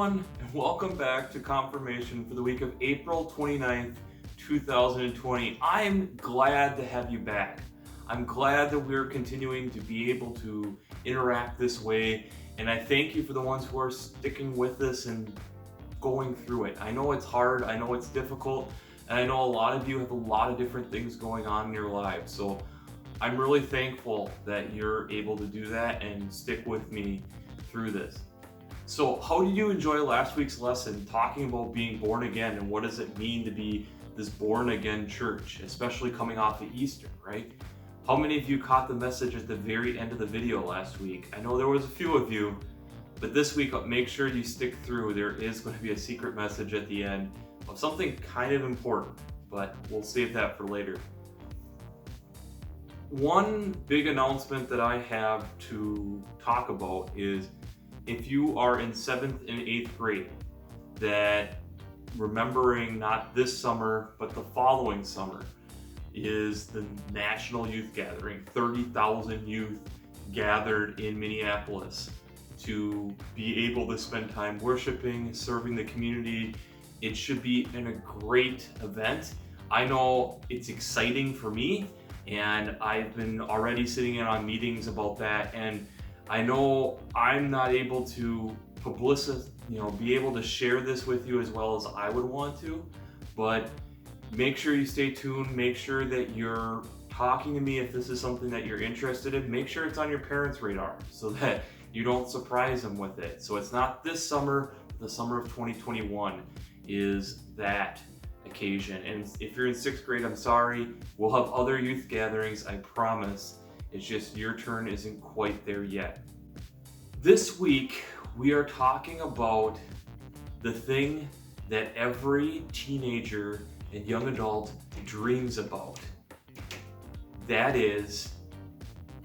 everyone, and welcome back to Confirmation for the week of April 29th, 2020. I'm glad to have you back. I'm glad that we're continuing to be able to interact this way, and I thank you for the ones who are sticking with this and going through it. I know it's hard, I know it's difficult, and I know a lot of you have a lot of different things going on in your lives, so I'm really thankful that you're able to do that and stick with me through this. So how did you enjoy last week's lesson talking about being born again and what does it mean to be this born again church, especially coming off of Easter, right? How many of you caught the message at the very end of the video last week? I know there was a few of you, but this week make sure you stick through. There is going to be a secret message at the end of something kind of important, but we'll save that for later. One big announcement that I have to talk about is if you are in 7th and 8th grade, that remembering not this summer, but the following summer is the National Youth Gathering. 30,000 youth gathered in Minneapolis to be able to spend time worshiping, serving the community. It should be a great event. I know it's exciting for me, and I've been already sitting in on meetings about that, and I know I'm not able to be able to share this with you as well as I would want to, but make sure you stay tuned. Make sure that you're talking to me if this is something that you're interested in. Make sure it's on your parents' radar so that you don't surprise them with it. So it's not this summer, the summer of 2021 is that occasion. And if you're in 6th grade, I'm sorry. We'll have other youth gatherings, I promise. It's just your turn isn't quite there yet. This week, we are talking about the thing that every teenager and young adult dreams about. That is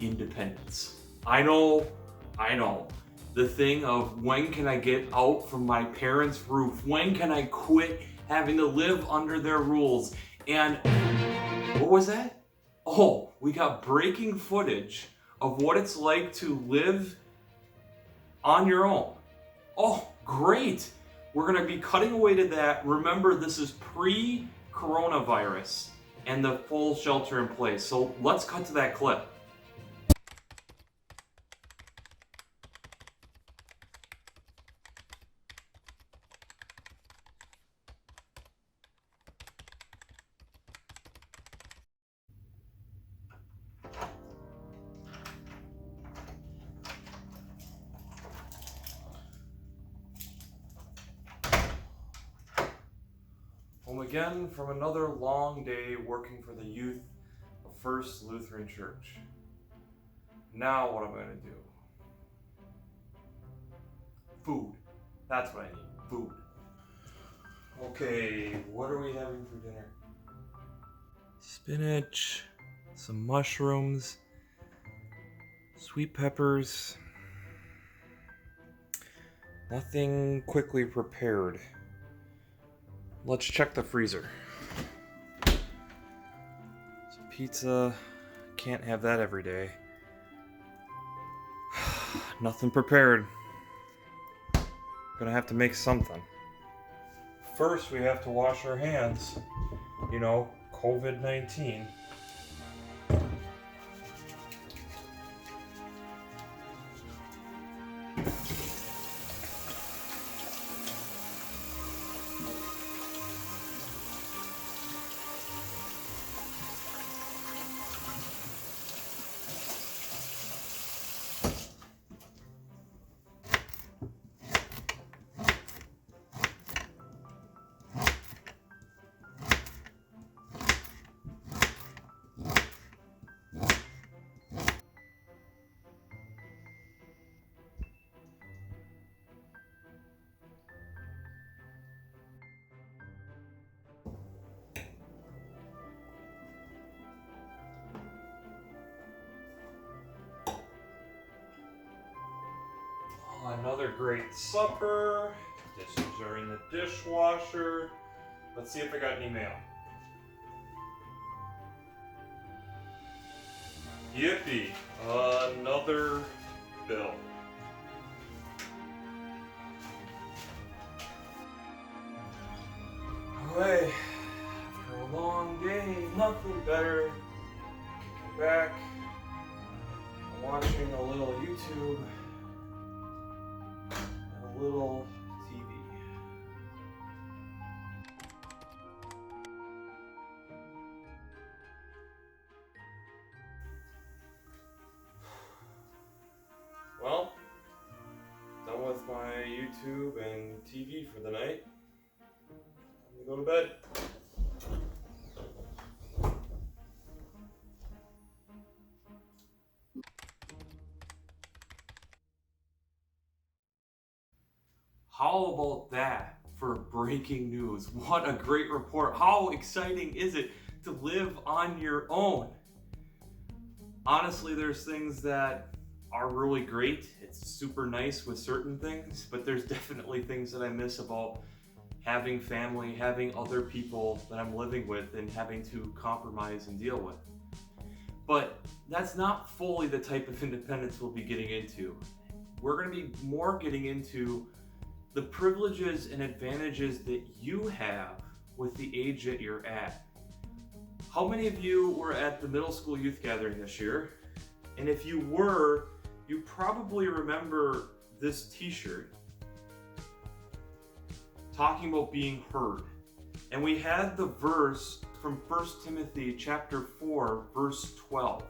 independence. I know. The thing of when can I get out from my parents' roof? When can I quit having to live under their rules? And what was that? Oh, we got breaking footage of what it's like to live on your own. Oh, great. We're going to be cutting away to that. Remember, this is pre-coronavirus and the full shelter in place. So let's cut to that clip. Home again from another long day working for the youth of First Lutheran Church. Now what am I going to do? Food. That's what I need. Food. Okay, what are we having for dinner? Spinach, some mushrooms, sweet peppers. Nothing quickly prepared. Let's check the freezer. Some pizza, can't have that every day. Nothing prepared. Gonna have to make something. First, we have to wash our hands. COVID-19. Another great supper. Dishes are in the dishwasher. Let's see if I got any mail. Yippee! Another bill. back. I'm watching a little YouTube and a little TV. Well, done with my YouTube and TV for the night. I'm gonna go to bed. How about that for breaking news? What a great report. How exciting is it to live on your own? Honestly, there's things that are really great. It's super nice with certain things, but there's definitely things that I miss about having family, having other people that I'm living with, and having to compromise and deal with. But that's not fully the type of independence we'll be getting into. We're going to be more getting into the privileges and advantages that you have with the age that you're at. How many of you were at the middle school youth gathering this year? And if you were, you probably remember this t-shirt talking about being heard. And we had the verse from 1 Timothy chapter 4, verse 12.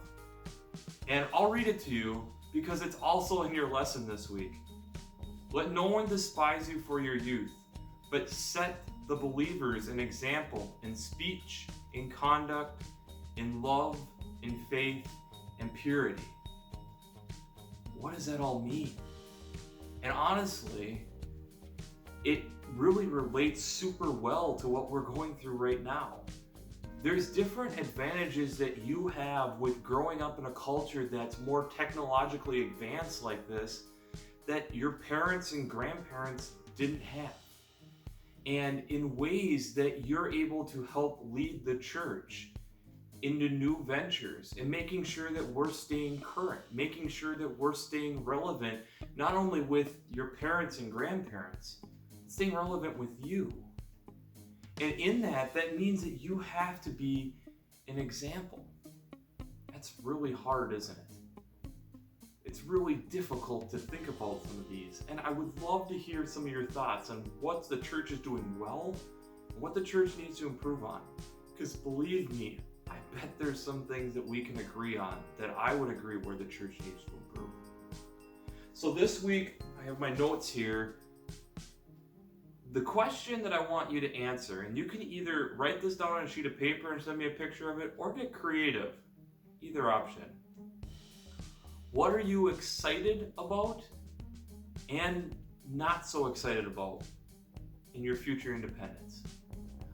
And I'll read it to you because it's also in your lesson this week. Let no one despise you for your youth, but set the believers an example in speech, in conduct, in love, in faith, and purity. What does that all mean? And honestly, it really relates super well to what we're going through right now. There's different advantages that you have with growing up in a culture that's more technologically advanced like this that your parents and grandparents didn't have. And in ways that you're able to help lead the church into new ventures and making sure that we're staying current, making sure that we're staying relevant, not only with your parents and grandparents, staying relevant with you. And in that means that you have to be an example. That's really hard, isn't it? It's really difficult to think about some of these. And I would love to hear some of your thoughts on what the church is doing well and what the church needs to improve on. Because believe me, I bet there's some things that we can agree on that I would agree where the church needs to improve. So this week, I have my notes here. The question that I want you to answer, and you can either write this down on a sheet of paper and send me a picture of it, or get creative. Either option. What are you excited about and not so excited about in your future independence?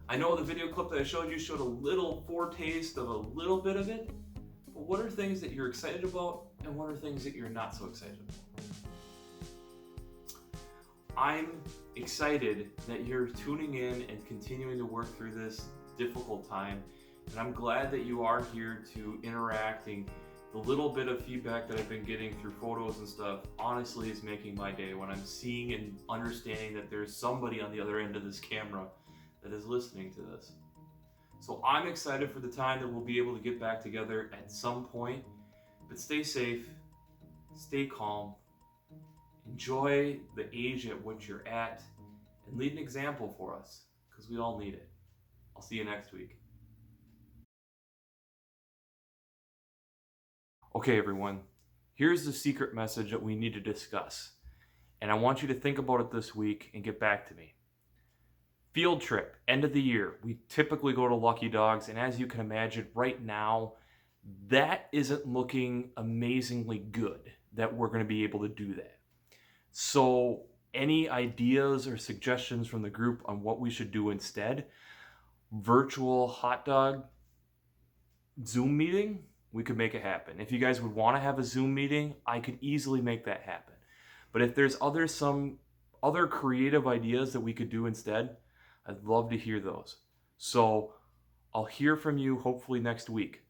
I know the video clip that I showed you showed a little foretaste of a little bit of it, but what are things that you're excited about and what are things that you're not so excited about? I'm excited that you're tuning in and continuing to work through this difficult time, and I'm glad that you are here to interacting. The little bit of feedback that I've been getting through photos and stuff honestly is making my day when I'm seeing and understanding that there's somebody on the other end of this camera that is listening to this. So I'm excited for the time that we'll be able to get back together at some point, but stay safe, stay calm, enjoy the age at which you're at, and lead an example for us, because we all need it. I'll see you next week. Okay, everyone, here's the secret message that we need to discuss. And I want you to think about it this week and get back to me. Field trip, end of the year. We typically go to Lucky Dogs, and as you can imagine, right now, that isn't looking amazingly good that we're going to be able to do that. So any ideas or suggestions from the group on what we should do instead? Virtual hot dog Zoom meeting? We could make it happen. If you guys would want to have a Zoom meeting, I could easily make that happen. But if there's some other creative ideas that we could do instead, I'd love to hear those. So I'll hear from you hopefully next week.